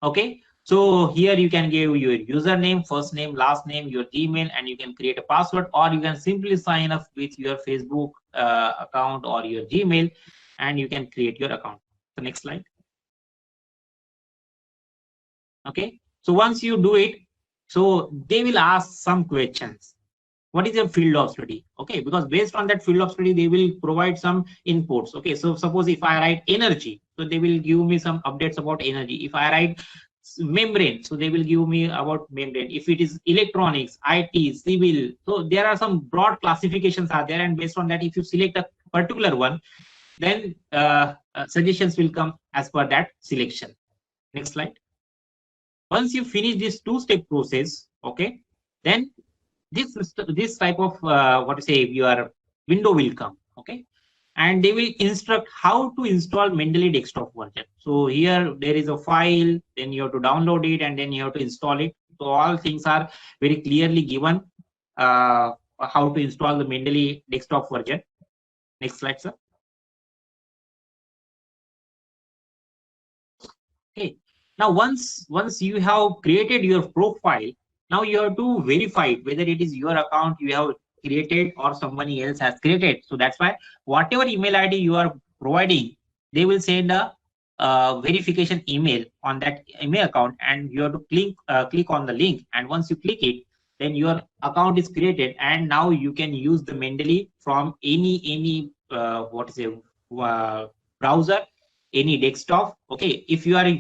Okay, so here you can give your username, first name, last name, your Gmail, and you can create a password, or you can simply sign up with your Facebook account or your Gmail, and you can create your account. The next slide. Okay, so once you do it, so they will ask some questions. What is your field of study? Okay, because based on that field of study, they will provide some inputs. Okay, so suppose if I write energy, so they will give me some updates about energy. If I write membrane, so they will give me about membrane. If it is electronics, IT, civil, so there are some broad classifications are there, and based on that, if you select a particular one, then suggestions will come as per that selection. Next slide. Once you finish this two-step process, okay, then this type of what to say, your window will come. Okay, and they will instruct how to install Mendeley desktop version. So here there is a file, then you have to download it, and then you have to install it. So all things are very clearly given how to install the Mendeley desktop version. Next slide, sir. Okay. Now, once you have created your profile, now you have to verify whether it is your account you have created or somebody else has created. So that's why whatever email ID you are providing, they will send a verification email on that email account, and you have to click on the link. And once you click it, then your account is created, and now you can use the Mendeley from any browser, any desktop. Okay, if you are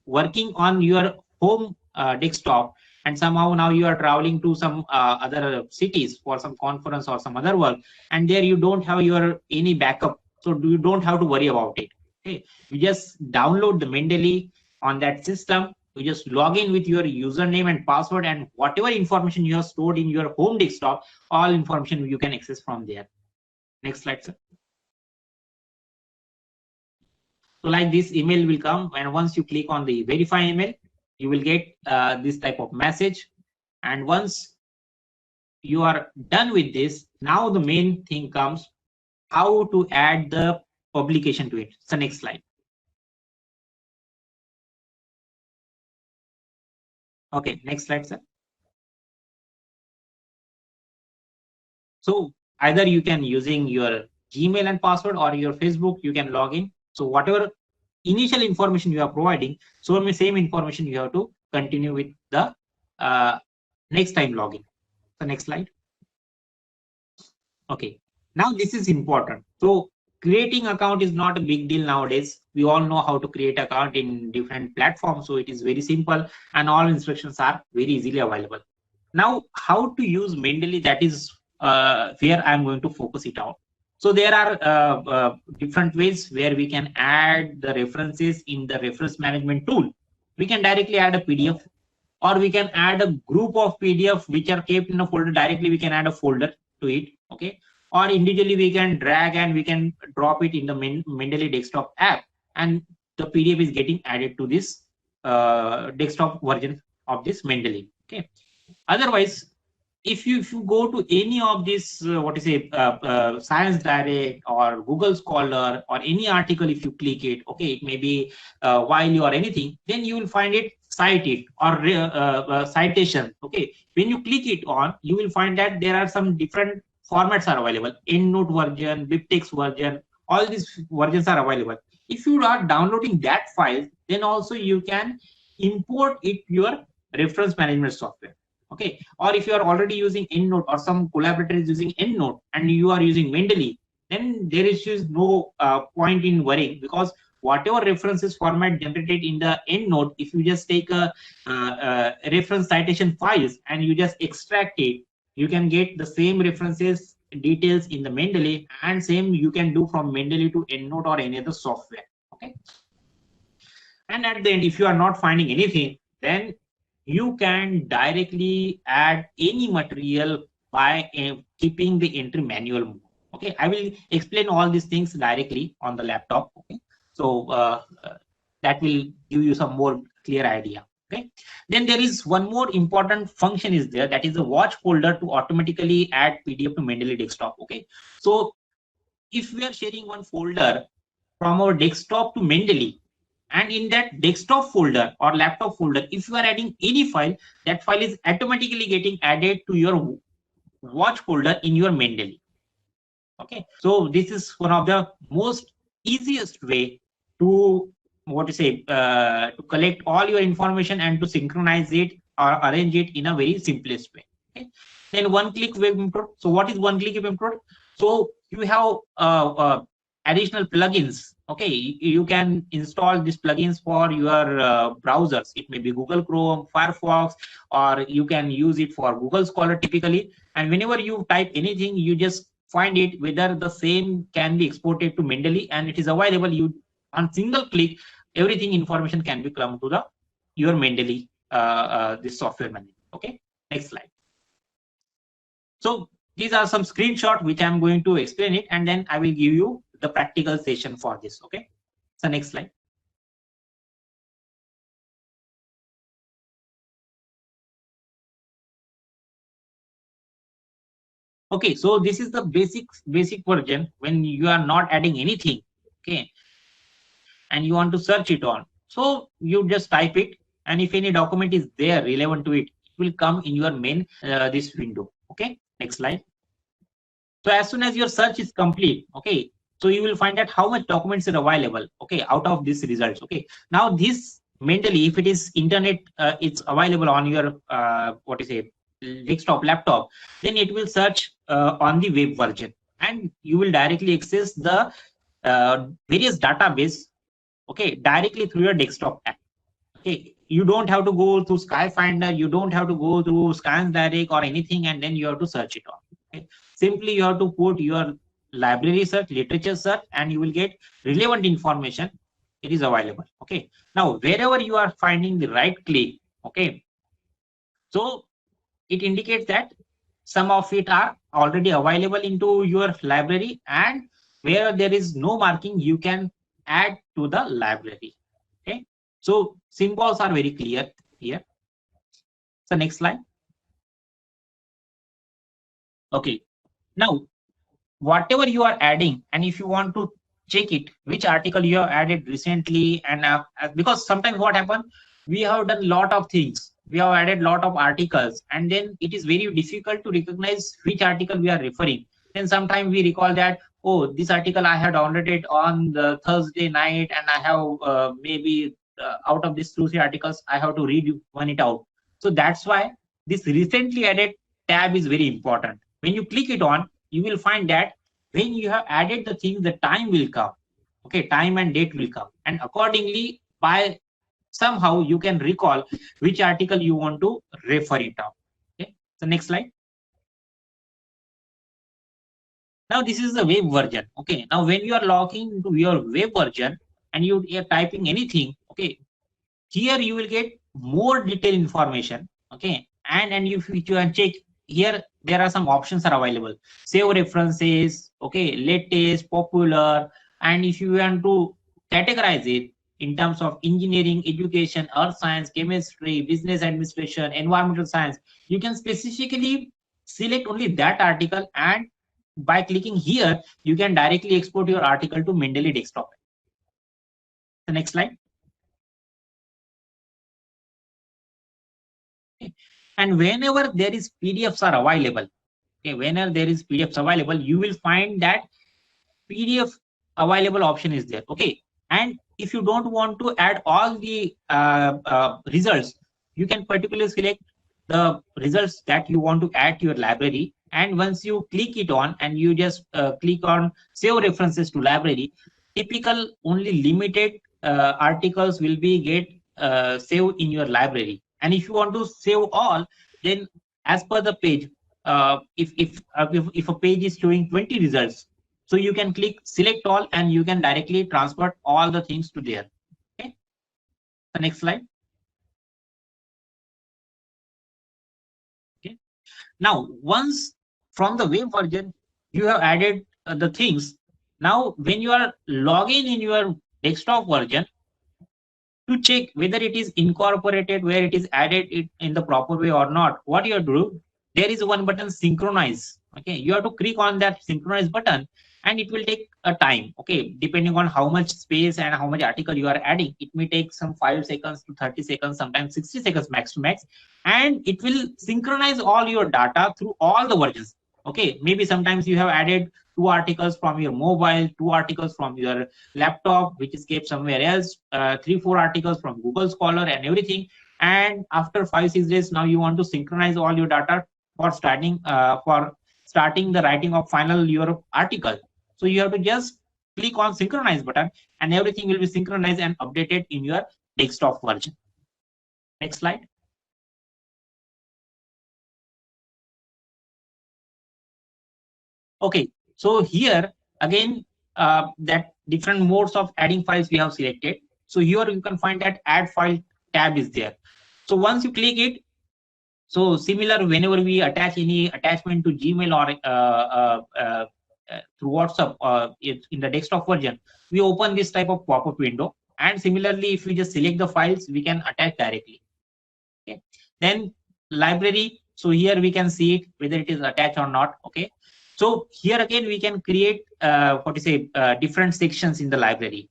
working on your home desktop, and somehow now you are traveling to some other cities for some conference or some other work, and there you don't have your any backup, so you don't have to worry about it. Okay, you just download the Mendeley on that system. You just log in with your username and password, and whatever information you have stored in your home desktop, all information you can access from there. Next slide, sir. So like this email will come, and once you click on the verify email, you will get this type of message. And once you are done with this, now the main thing comes, how to add the publication to it. So next slide. Okay, next slide, sir. So either you can using your Gmail and password, or your Facebook, you can log in. So whatever initial information you are providing, so the same information you have to continue with the next time login. So next slide. Okay, now this is important. So creating account is not a big deal nowadays. We all know how to create account in different platforms, so it is very simple, and all instructions are very easily available. Now, how to use Mendeley, that is where I'm going to focus it out. So there are different ways where we can add the references in the reference management tool. We can directly add a PDF, or we can add a group of PDF which are kept in a folder. Directly we can add a folder to it. Okay, or individually we can drag and we can drop it in the Mendeley desktop app, and the PDF is getting added to this desktop version of this Mendeley. Okay, otherwise, if you go to any of this Science Direct or Google Scholar or any article, if you click it, okay, it may be Wiley or anything, then you will find it cited or citation. Okay, when you click it on, you will find that there are some different formats are available: EndNote version, BibTeX version. All these versions are available. If you are downloading that file, then also you can import it your reference management software. Okay, or if you are already using EndNote, or some collaborator is using EndNote and you are using Mendeley, then there is just no point in worrying, because whatever references format generated in the EndNote, if you just take a reference citation files and you just extract it, you can get the same references details in the Mendeley, and same you can do from Mendeley to EndNote or any other software. Okay, and at the end, if you are not finding anything, then you can directly add any material by keeping the entry manual mode. Okay, I will explain all these things directly on the laptop. Okay, so that will give you some more clear idea. Okay, then there is one more important function is there, that is a watch folder to automatically add PDF to Mendeley desktop. Okay, so if we are sharing one folder from our desktop to Mendeley, and in that desktop folder or laptop folder, if you are adding any file, that file is automatically getting added to your watch folder in your Mendeley. Okay, so this is one of the most easiest way to to collect all your information and to synchronize it or arrange it in a very simplest way. Okay, then one click web import. So what is one click web import? So you have additional plugins. Okay, you can install these plugins for your browsers. It may be Google Chrome, Firefox, or you can use it for Google Scholar typically. And whenever you type anything, you just find it whether the same can be exported to Mendeley, and it is available. You on single click, everything information can be come to the your Mendeley this software manager. Okay, next slide. So these are some screenshots which I'm going to explain it, and then I will give you the practical session for this. Okay, so next slide. Okay, so this is the basic version when you are not adding anything. Okay, and you want to search it on. So you just type it, and if any document is there relevant to it, it will come in your main this window. Okay, next slide. So as soon as your search is complete, okay, so you will find out how much documents are available, okay, out of these results. Okay, now this mentally, if it is internet, it's available on your what is it, desktop, laptop, then it will search on the web version, and you will directly access the various database, okay, directly through your desktop app. Okay, you don't have to go to Skyfinder, you don't have to go to Scans Direct or anything, and then you have to search it on. Okay, simply you have to put your library search, literature search, and you will get relevant information. It is available. Okay, now wherever you are finding the right click, okay, so it indicates that some of it are already available into your library, and where there is no marking, you can add to the library. Okay, so symbols are very clear here. So next slide. Okay, now whatever you are adding, and if you want to check it, which article you have added recently, and because sometimes what happens, we have done lot of things, we have added lot of articles, and then it is very difficult to recognize which article we are referring. Then sometimes we recall that, oh, this article I had downloaded on the Thursday night, and I have maybe out of these 2-3 articles I have to read one it out. So that's why this recently added tab is very important. When you click it on, you will find that when you have added the things, the time will come. Okay, time and date will come, and accordingly, by somehow you can recall which article you want to refer it on. Okay, so next slide. Now this is the web version. Okay, now when you are logging into your web version and you are typing anything, okay, here you will get more detailed information. Okay, and if you can check here, there are some options are available. Save references, okay, latest, popular, and if you want to categorize it in terms of engineering, education, earth science, chemistry, business administration, environmental science, you can specifically select only that article, and by clicking here, you can directly export your article to Mendeley desktop. The next slide. Okay. And whenever there is PDFs are available, okay, whenever there is PDFs available, you will find that PDF available option is there. Okay, and if you don't want to add all the results, you can particularly select the results that you want to add to your library, and once you click it on and you just click on save references to library, typical only limited articles will be get saved in your library. And if you want to save all, then as per the page, if a page is showing 20 results, so you can click select all, and you can directly transfer all the things to there. Okay, the next slide. Okay, now once from the web version you have added the things, now when you are logging in your desktop version, to check whether it is incorporated, where it is added it in the proper way or not, what you have to do, there is one button, synchronize. Okay, you have to click on that synchronize button, and it will take a time. Okay, depending on how much space and how much article you are adding, it may take some 5 seconds to 30 seconds, sometimes 60 seconds max to max, and it will synchronize all your data through all the versions. Okay, maybe sometimes you have added 2 articles from your mobile, 2 articles from your laptop, which is kept somewhere else, 3-4 articles from Google Scholar and everything, and after 5-6 days, now you want to synchronize all your data for starting the writing of final your article. So you have to just click on synchronize button, and everything will be synchronized and updated in your desktop version. Next slide. Okay, so here again, that different modes of adding files we have selected. So here you can find that add file tab is there. So once you click it, so similar, whenever we attach any attachment to Gmail or through WhatsApp in the desktop version, we open this type of pop-up window. And similarly, if we just select the files, we can attach directly. Okay, then library. So here we can see it, whether it is attached or not. Okay. So here again, we can create different sections in the library.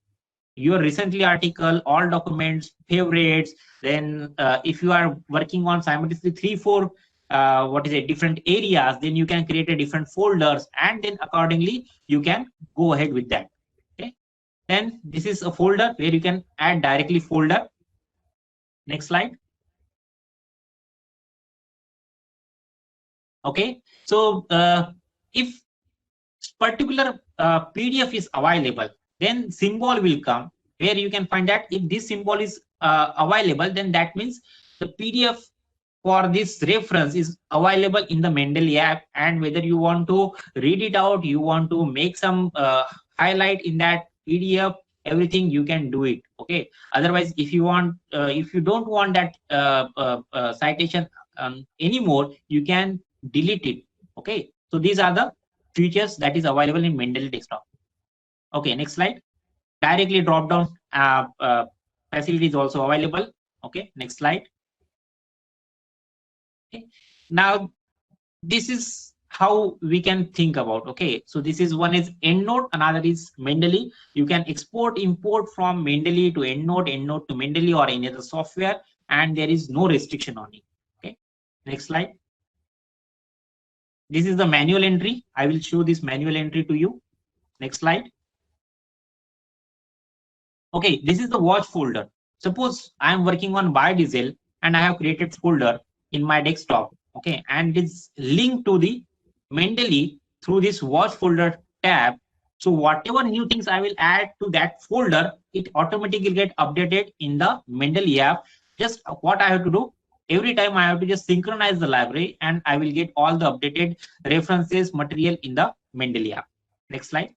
Your recently article, all documents, favorites. Then if you are working on simultaneously 3-4 different areas, then you can create a different folders, and then accordingly you can go ahead with that. Okay. Then this is a folder where you can add directly folder. Next slide. Okay. So if particular PDF is available, then symbol will come where you can find that if this symbol is available, then that means the PDF for this reference is available in the Mendeley app, and whether you want to read it out, you want to make some highlight in that PDF, everything you can do it. Okay. Otherwise, if you want, if you don't want that citation anymore, you can delete it. Okay. So these are the features that is available in Mendeley desktop. Okay, next slide. Directly drop down facility is also available. Okay, next slide. Okay. Now this is how we can think about. Okay, so this is one is EndNote, another is Mendeley. You can export, import from Mendeley to EndNote, EndNote to Mendeley or any other software, and there is no restriction on it. Okay, next slide. This is the manual entry. I will show this manual entry to you. Next slide. Okay, this is the watch folder. Suppose I am working on biodiesel and I have created folder in my desktop. Okay, and it's linked to the Mendeley through this watch folder tab. So whatever new things I will add to that folder, it automatically get updated in the Mendeley app. Just what I have to do, every time I have to just synchronize the library and I will get all the updated references material in the Mendeley app. Next slide.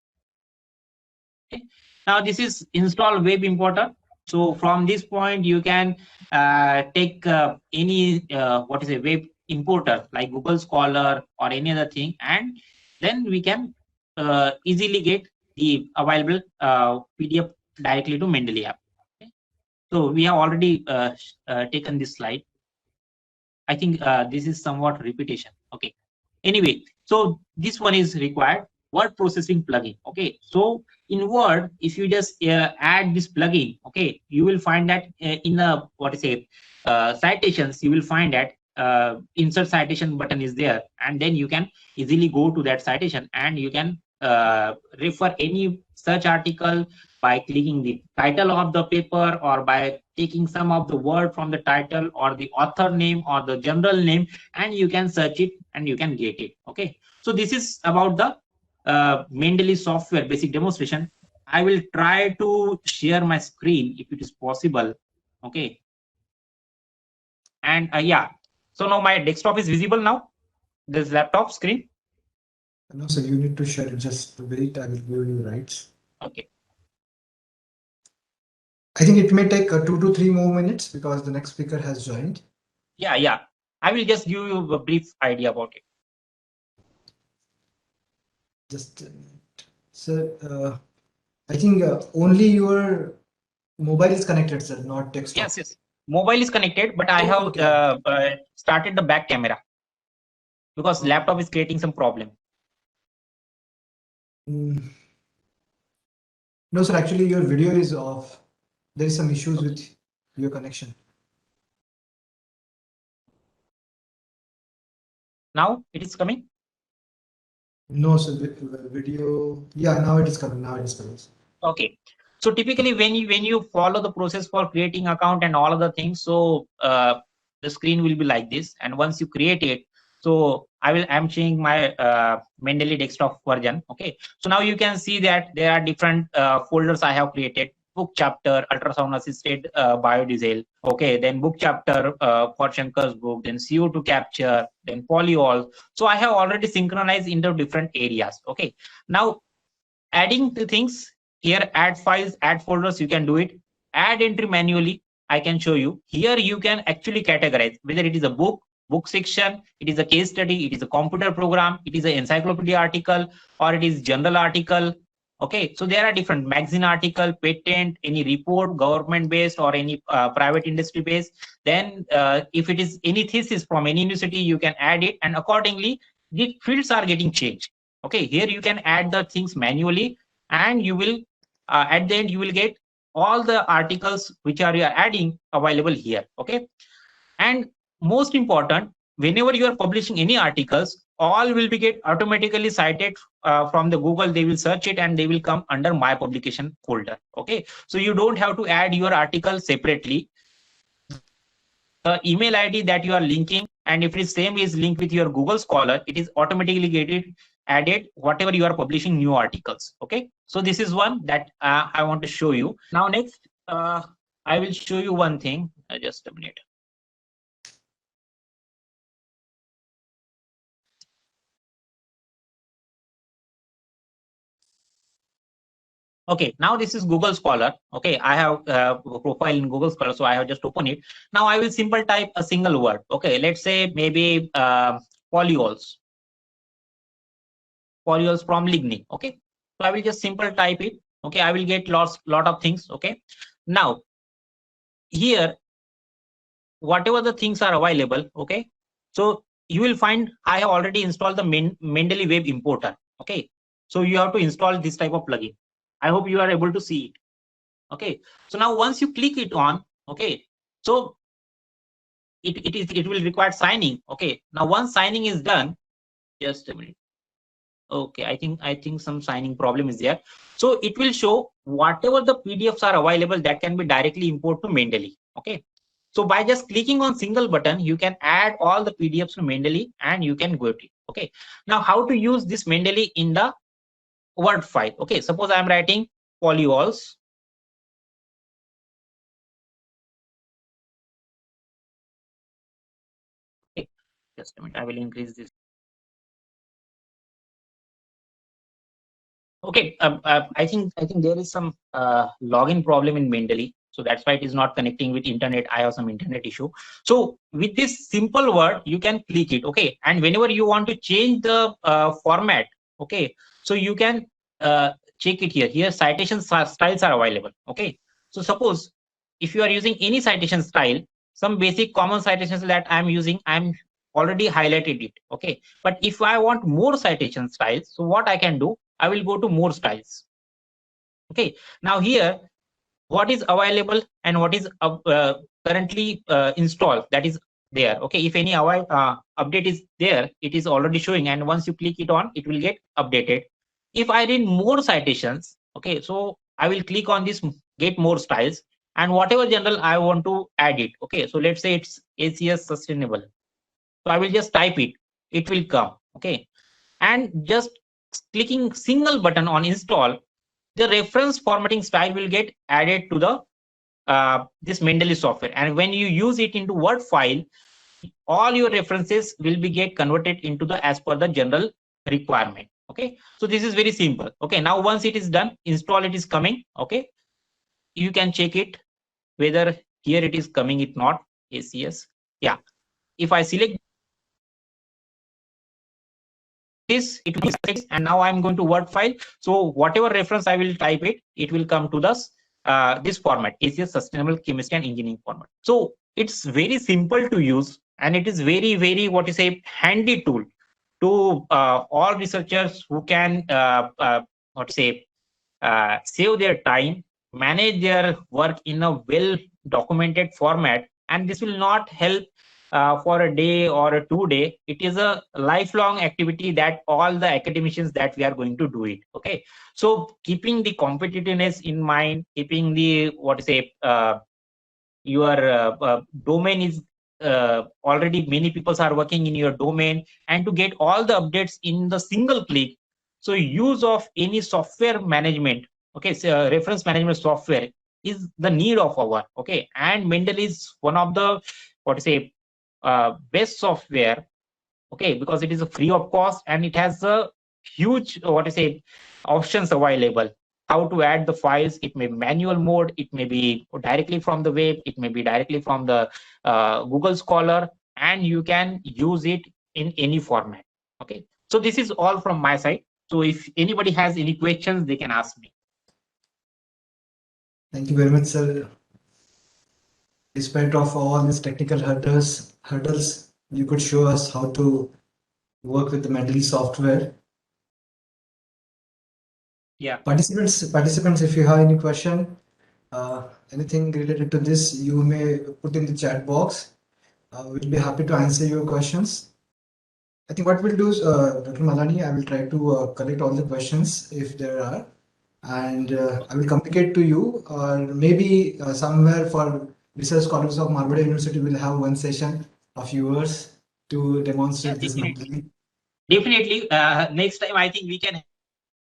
Okay. Now this is install web importer. So from this point you can take any web importer like Google Scholar or any other thing, and then we can easily get the available PDF directly to Mendeley app. Okay. So we have already taken this slide. I think this is somewhat repetition. Okay. Anyway, so this one is required. Word processing plugin. Okay. So in Word, if you just add this plugin, okay, you will find that in the citations, you will find that insert citation button is there, and then you can easily go to that citation and you can refer any search article by clicking the title of the paper or by taking some of the word from the title or the author name or the general name, and you can search it and you can get it. Okay. So this is about the Mendeley software basic demonstration. I will try to share my screen if it is possible. Okay. And yeah, so now my desktop is visible now, this laptop screen. No, sir, you need to share it. Just wait, I will give you rights. Okay. I think it may take 2 to 3 more minutes because the next speaker has joined. Yeah. I will just give you a brief idea about it. Just a minute. Sir, I think only your mobile is connected, sir, not desktop. Yes. Mobile is connected, but I have started the back camera because laptop is creating some problem. No, sir, actually your video is off. There is some issues with your connection. Now it is coming? No, sir, video. Yeah, now it is coming. Okay. So typically when you follow the process for creating account and all other things, so the screen will be like this. And once you create it, so I'm showing my Mendeley desktop version. Okay. So now you can see that there are different folders I have created. Book chapter, ultrasound assisted biodiesel. Okay. Then book chapter for Shankar's book, then CO2 capture, then polyols. So I have already synchronized into different areas. Okay. Now adding the things here, add files, add folders, you can do it. Add entry manually, I can show you. Here you can actually categorize whether it is a book section, it is a case study, it is a computer program, it is an encyclopedia article, or it is general article, Okay, so there are different magazine article, patent, any report, government based or any private industry based. Then if it is any thesis from any university, you can add it, and accordingly the fields are getting changed. Okay, here you can add the things manually, and you will at the end you will get all the articles which are you are adding available here. Okay, and most important, whenever you are publishing any articles, all will be get automatically cited from the Google. They will search it and they will come under my publication folder. Okay, so you don't have to add your article separately. The email ID that you are linking, and if it is same is linked with your Google Scholar, it is automatically get added whatever you are publishing new articles. Okay, so this is one that I want to show you. Now next I will show you one thing. Just a minute. Okay, now this is Google Scholar. Okay, I have a profile in Google Scholar, so I have just opened it. Now I will simple type a single word. Okay, let's say maybe polyols from lignin. Okay, so I will just simple type it. Okay, I will get lot of things. Okay, now here whatever the things are available. Okay, so you will find I have already installed the Mendeley web importer. Okay, so you have to install this type of plugin. I hope you are able to see it. Okay, so now once you click it on, okay, so it will require signing. Okay, now once signing is done, just a minute. Okay, I think some signing problem is there. So it will show whatever the PDFs are available that can be directly import to Mendeley. Okay, so by just clicking on single button, you can add all the PDFs to Mendeley and you can go to it. Okay, now how to use this Mendeley in the Word file? Okay, suppose I am writing polyols. Okay, just a minute, I will increase this. Okay, I think there is some login problem in Mendeley, so that's why it is not connecting with internet. I have some internet issue. So with this simple word, you can click it. Okay, and whenever you want to change the format, okay, so you can check it here. Here citation styles are available. Okay, so suppose if you are using any citation style, some basic common citations that I'm using, I'm already highlighted it. Okay, but if I want more citation styles, so what I can do, I will go to more styles. Okay, now here what is available and what is currently installed, that is there. Okay, if any update is there, it is already showing, and once you click it on, it will get updated. If I need more citations, okay, so I will click on this get more styles, and whatever general I want to add it. Okay, so let's say it's ACS sustainable, so I will just type it, it will come. Okay, and just clicking single button on install, the reference formatting style will get added to the this Mendeley software, and when you use it into Word file, all your references will be get converted into the as per the general requirement. Okay, so this is very simple. Okay, now once it is done, install it is coming. Okay, you can check it whether here it is coming, it not ACS. Yeah, if I select this, it will be, and now I'm going to Word file. So whatever reference I will type it, it will come to this format, ACS Sustainable Chemistry and Engineering format. So it's very simple to use, and it is very what you say handy tool to all researchers who can what to say save their time, manage their work in a well documented format, and this will not help for a day or a 2 day. It is a lifelong activity that all the academicians that we are going to do it. Okay, so keeping the competitiveness in mind, keeping the what to say your domain is already many people are working in your domain, and to get all the updates in the single click, so use of any software management, okay, so reference management software is the need of our. Okay, and Mendeley is one of the what to say best software. Okay, because it is a free of cost, and it has a huge what to say options available. How to add the files, it may be manual mode, it may be directly from the web, it may be directly from the Google Scholar, and you can use it in any format. Okay, so this is all from my side. So if anybody has any questions, they can ask me. Thank you very much, sir. Despite of all these technical hurdles, you could show us how to work with the Mendeley software. Yeah. Participants, if you have any question, anything related to this, you may put in the chat box. We'll be happy to answer your questions. I think what we'll do is, Dr. Malani, I will try to collect all the questions if there are, and I will communicate to you, or maybe somewhere for research scholars of Marwade University will have one session of yours to demonstrate this mentally. Definitely. Next time, I think we can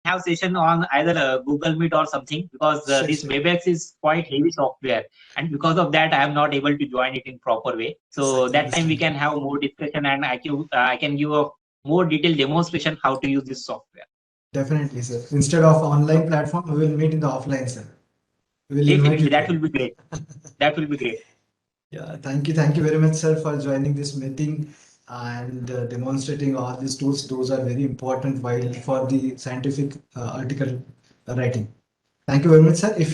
have session on either Google Meet or something, because this Sure, WebEx sure. is quite heavy software, and because of that, I am not able to join it in proper way. So Yes, I that can time we can understand. have more discussion, and I can give a more detailed demonstration how to use this software. Definitely, sir. Instead of online platform, we will meet in the offline, sir. We will invite Definitely, you that there. will be great. That will be great. Yeah, thank you very much, sir, for joining this meeting and demonstrating all these tools. Those are very important while for the scientific article writing. Thank you very much, sir. If you